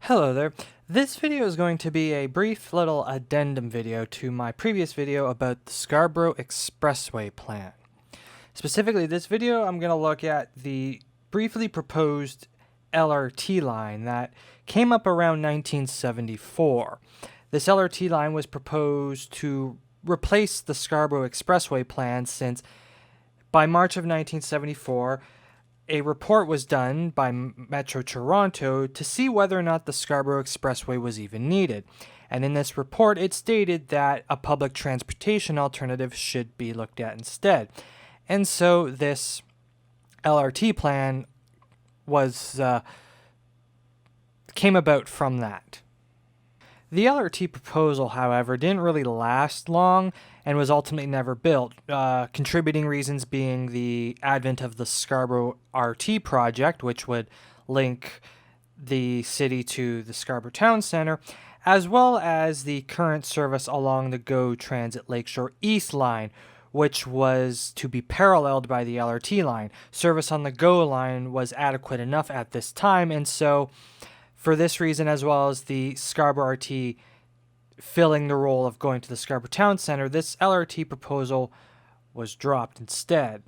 Hello there. This video is going to be a brief little addendum video to my previous video about the Scarborough Expressway plan. Specifically, this video I'm going to look at the briefly proposed LRT line that came up around 1974. This LRT line was proposed to replace the Scarborough Expressway plan since by March of 1974, a report was done by Metro Toronto to see whether or not the Scarborough Expressway was even needed. And in this report, it stated that a public transportation alternative should be looked at instead. And so this LRT plan was came about from that. The LRT proposal, however, didn't really last long and was ultimately never built, contributing reasons being the advent of the Scarborough RT project, which would link the city to the Scarborough Town Centre, as well as the current service along the GO Transit Lakeshore East line, which was to be paralleled by the LRT line. Service on the GO line was adequate enough at this time, and so for this reason, as well as the Scarborough RT filling the role of going to the Scarborough Town Centre, this LRT proposal was dropped instead.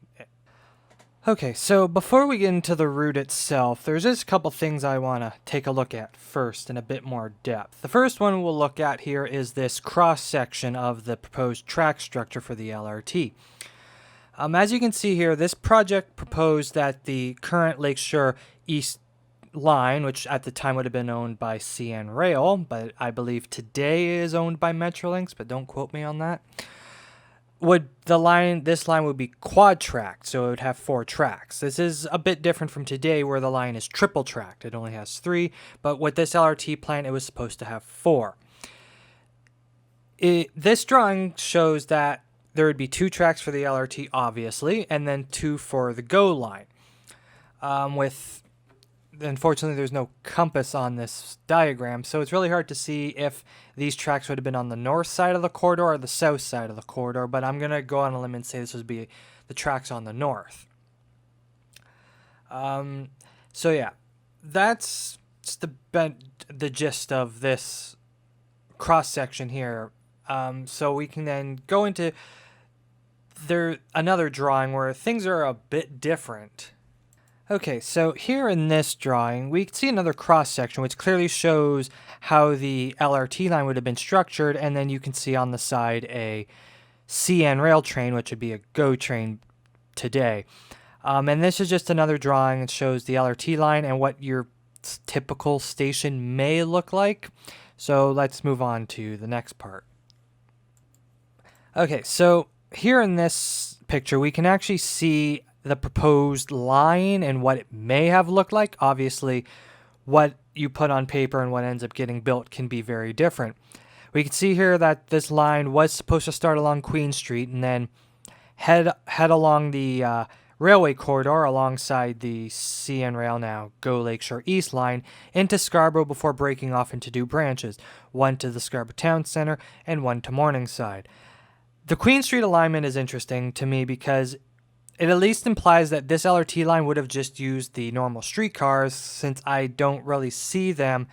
Okay, so before we get into the route itself, there's just a couple things I want to take a look at first in a bit more depth. The first one we'll look at here is this cross-section of the proposed track structure for the LRT. As you can see here, this project proposed that the current Lakeshore East line, which at the time would have been owned by CN Rail, but I believe today is owned by Metrolinx, but don't quote me on that. This line would be quad tracked, so it would have 4 tracks. This is a bit different from today where the line is triple tracked. It only has 3, but with this LRT plan, it was supposed to have 4. This drawing shows that there would be 2 tracks for the LRT, obviously, and then 2 for the GO line. Unfortunately, there's no compass on this diagram, so it's really hard to see if these tracks would have been on the north side of the corridor or the south side of the corridor, but I'm going to go on a limb and say this would be the tracks on the north. So yeah, that's the gist of this cross-section here. So we can then go into another drawing where things are a bit different. Okay, so here in this drawing, we can see another cross-section which clearly shows how the LRT line would have been structured, and then you can see on the side a CN rail train, which would be a GO train today. And this is just another drawing that shows the LRT line and what your typical station may look like. So let's move on to the next part. Okay, so here in this picture, we can actually see the proposed line and what it may have looked like. Obviously, what you put on paper and what ends up getting built can be very different. We can see here that this line was supposed to start along Queen Street and then head along the railway corridor alongside the CN Rail, now GO Lakeshore East line, into Scarborough before breaking off into 2 branches, one to the Scarborough Town Centre and one to Morningside. The Queen Street alignment is interesting to me because it at least implies that this LRT line would have just used the normal streetcars, since I don't really see them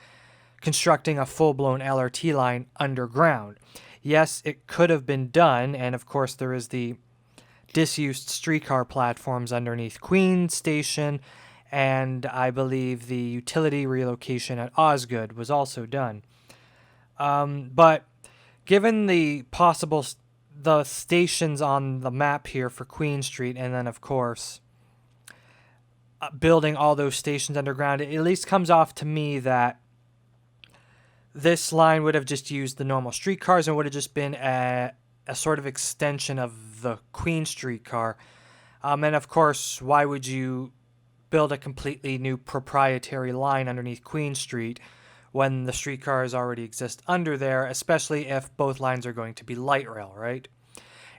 constructing a full-blown LRT line underground. Yes, it could have been done, and of course there is the disused streetcar platforms underneath Queen Station, and I believe the utility relocation at Osgood was also done. But given the stations on the map here for Queen Street, and then of course building all those stations underground, it at least comes off to me that this line would have just used the normal streetcars and would have just been a sort of extension of the Queen streetcar. And of course, why would you build a completely new proprietary line underneath Queen Street when the streetcars already exist under there, especially if both lines are going to be light rail, right?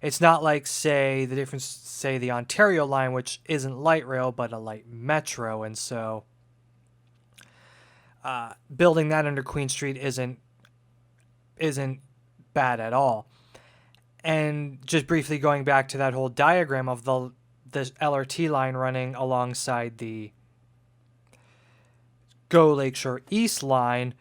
It's not like, say, the Ontario line, which isn't light rail, but a light metro, and so building that under Queen Street isn't bad at all. And just briefly going back to that whole diagram of the LRT line running alongside the Go Lakeshore East line,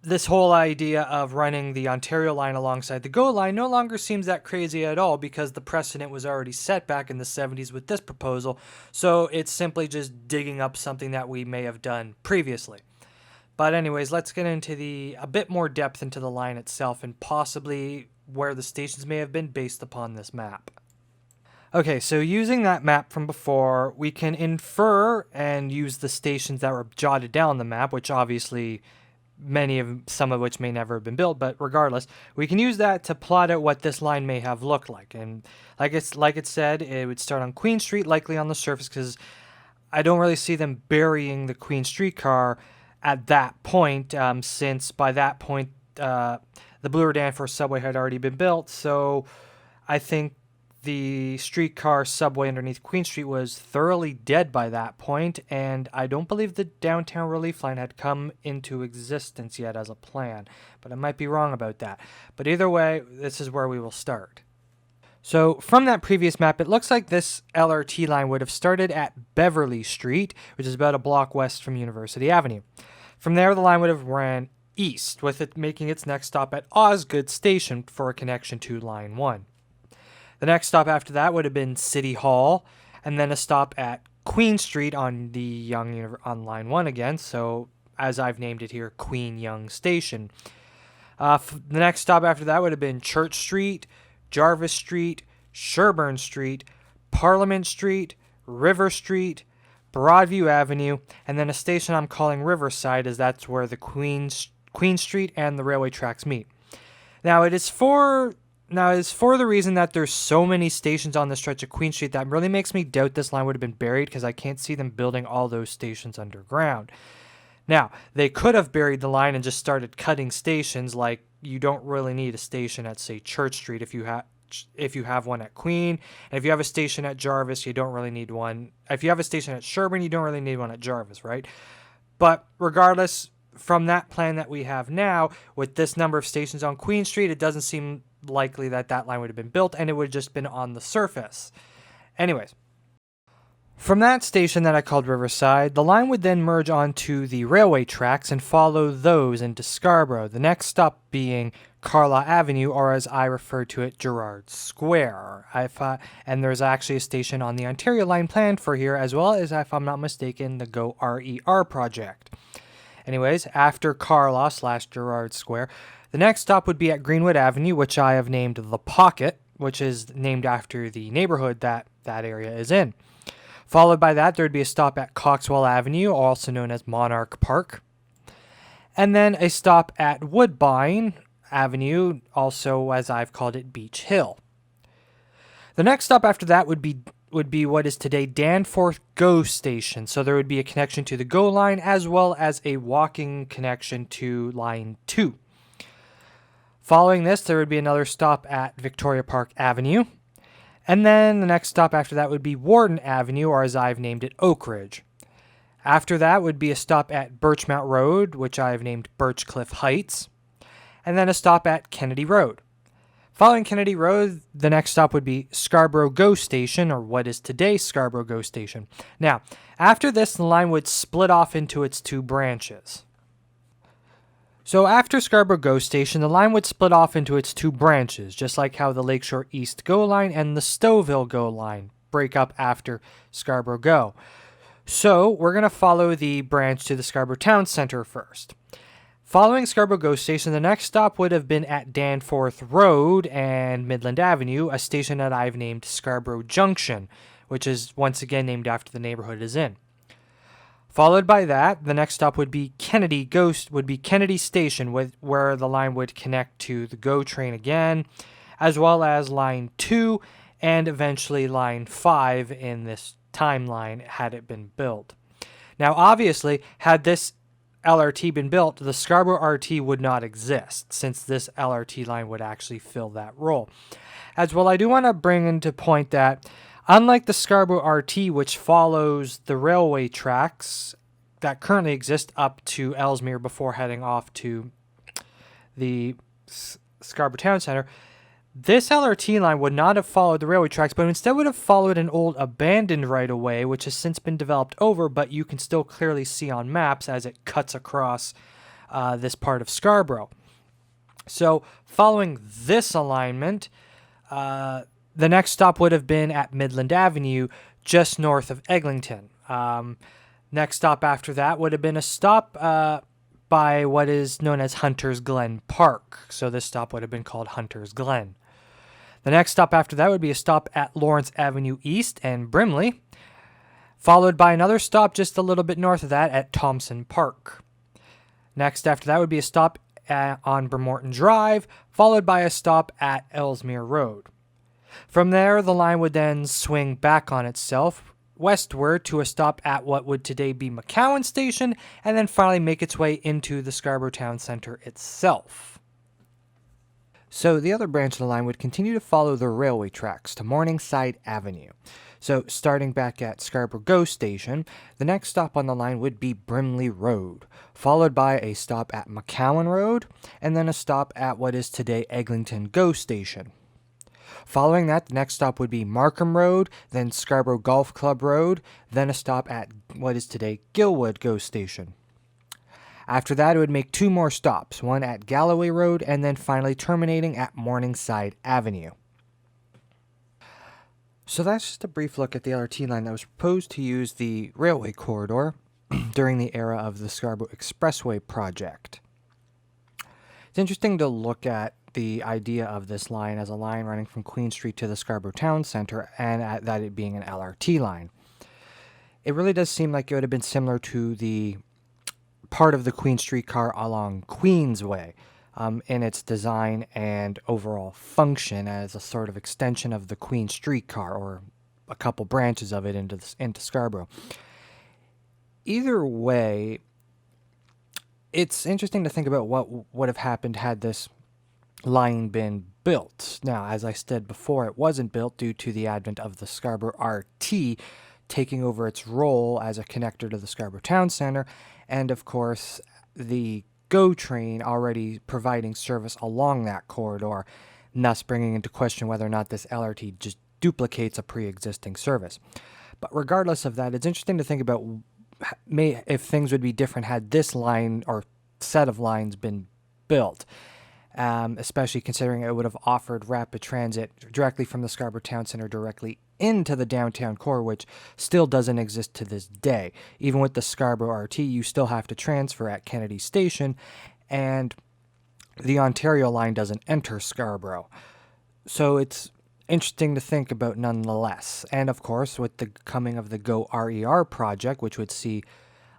this whole idea of running the Ontario line alongside the GO line no longer seems that crazy at all because the precedent was already set back in the 70s with this proposal, so it's simply just digging up something that we may have done previously. But anyways, let's get into a bit more depth into the line itself and possibly where the stations may have been based upon this map. Okay, so using that map from before, we can infer and use the stations that were jotted down on the map, which obviously some of which may never have been built, but regardless, we can use that to plot out what this line may have looked like. And like it said, it would start on Queen Street, likely on the surface, because I don't really see them burying the Queen streetcar at that point, since by that point the Bloor Danforth subway had already been built. So I think the streetcar subway underneath Queen Street was thoroughly dead by that point, and I don't believe the downtown relief line had come into existence yet as a plan, but I might be wrong about that. But either way, this is where we will start. So from that previous map, it looks like this LRT line would have started at Beverly Street, which is about a block west from University Avenue. From there, the line would have ran east, with it making its next stop at Osgood Station for a connection to Line 1. The next stop after that would have been City Hall, and then a stop at Queen Street on on Line 1 again, so as I've named it here, Queen Yonge Station. The next stop after that would have been Church Street, Jarvis Street, Sherburne Street, Parliament Street, River Street, Broadview Avenue, and then a station I'm calling Riverside, as that's where the Queen Street and the railway tracks meet. Now, it is for the reason that there's so many stations on the stretch of Queen Street that really makes me doubt this line would have been buried, because I can't see them building all those stations underground. Now, they could have buried the line and just started cutting stations. Like, you don't really need a station at, say, Church Street if you have one at Queen, and if you have a station at Jarvis, you don't really need one. If you have a station at Sherburne, you don't really need one at Jarvis, right? But regardless, from that plan that we have now, with this number of stations on Queen Street, it doesn't seem likely that line would have been built, and it would have just been on the surface. Anyways, from that station that I called Riverside, the line would then merge onto the railway tracks and follow those into Scarborough, the next stop being Carlaw Avenue, or as I refer to it, Gerrard Square. And there's actually a station on the Ontario line planned for here, as well as, if I'm not mistaken, the Go RER project. Anyways, after Carlaw/Gerrard Square, the next stop would be at Greenwood Avenue, which I have named The Pocket, which is named after the neighborhood that area is in. Followed by that, there would be a stop at Coxwell Avenue, also known as Monarch Park. And then a stop at Woodbine Avenue, also as I've called it, Beach Hill. The next stop after that would be what is today Danforth GO Station. So there would be a connection to the GO line as well as a walking connection to Line 2. Following this, there would be another stop at Victoria Park Avenue. And then the next stop after that would be Warden Avenue, or as I've named it, Oak Ridge. After that would be a stop at Birchmount Road, which I've named Birchcliff Heights. And then a stop at Kennedy Road. Following Kennedy Road, the next stop would be Scarborough GO Station, or what is today Scarborough GO Station. Now, after this, the line would split off into its two branches. So after Scarborough GO Station, the line would split off into its two branches, just like how the Lakeshore East GO line and the Stouffville GO line break up after Scarborough GO. So we're going to follow the branch to the Scarborough Town Centre first. Following Scarborough GO Station, the next stop would have been at Danforth Road and Midland Avenue, a station that I've named Scarborough Junction, which is once again named after the neighborhood it is in. Followed by that, the next stop would be Kennedy Station, where the line would connect to the GO train again, as well as Line 2 and eventually Line 5 in this timeline had it been built. Now, obviously, had this LRT been built, the Scarborough RT would not exist, since this LRT line would actually fill that role. As well, I do want to bring into point that unlike the Scarborough RT, which follows the railway tracks that currently exist up to Ellesmere before heading off to the Scarborough Town Centre, This LRT line would not have followed the railway tracks, but instead would have followed an old abandoned right-of-way, which has since been developed over, but you can still clearly see on maps as it cuts across this part of Scarborough. So following this alignment, the next stop would have been at Midland Avenue, just north of Eglinton. Next stop after that would have been a stop by what is known as Hunter's Glen Park. So this stop would have been called Hunter's Glen. The next stop after that would be a stop at Lawrence Avenue East and Brimley, followed by another stop just a little bit north of that at Thompson Park. Next after that would be a stop on Bremerton Drive, followed by a stop at Ellesmere Road. From there, the line would then swing back on itself westward to a stop at what would today be McCowan Station, and then finally make its way into the Scarborough Town Centre itself. So the other branch of the line would continue to follow the railway tracks to Morningside Avenue. So starting back at Scarborough GO Station, the next stop on the line would be Brimley Road, followed by a stop at McCowan Road, and then a stop at what is today Eglinton GO Station. Following that, the next stop would be Markham Road, then Scarborough Golf Club Road, then a stop at what is today Gilwood GO Station. After that, it would make two more stops, one at Galloway Road, and then finally terminating at Morningside Avenue. So that's just a brief look at the LRT line that was proposed to use the railway corridor during the era of the Scarborough Expressway project. It's interesting to look at the idea of this line as a line running from Queen Street to the Scarborough Town Centre, and that it being an LRT line. It really does seem like it would have been similar to the part of the Queen streetcar along Queensway in its design and overall function as a sort of extension of the Queen streetcar, or a couple branches of it into Scarborough. Either way, it's interesting to think about what would have happened had this line been built. Now, as I said before, it wasn't built due to the advent of the Scarborough RT taking over its role as a connector to the Scarborough Town Centre, and of course the GO train already providing service along that corridor, thus bringing into question whether or not this LRT just duplicates a pre-existing service. But regardless of that, it's interesting to think about if things would be different had this line or set of lines been built, especially considering it would have offered rapid transit directly from the Scarborough Town Centre directly into the downtown core, which still doesn't exist to this day. Even with the Scarborough RT, you still have to transfer at Kennedy Station, and the Ontario line doesn't enter Scarborough. So it's interesting to think about nonetheless. And of course, with the coming of the GO RER project, which would see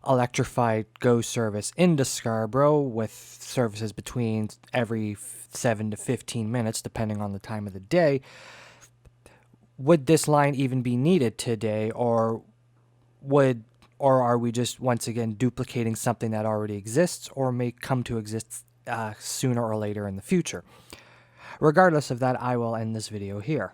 electrified GO service into Scarborough with services between every 7 to 15 minutes, depending on the time of the day, would this line even be needed today, or are we just once again duplicating something that already exists or may come to exist sooner or later in the future? Regardless of that, I will end this video here.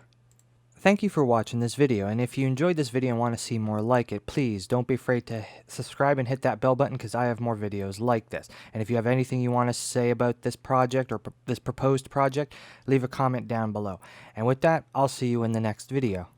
Thank you for watching this video, and if you enjoyed this video and want to see more like it, please don't be afraid to subscribe and hit that bell button, because I have more videos like this. And if you have anything you want to say about this project or this proposed project, leave a comment down below. And with that, I'll see you in the next video.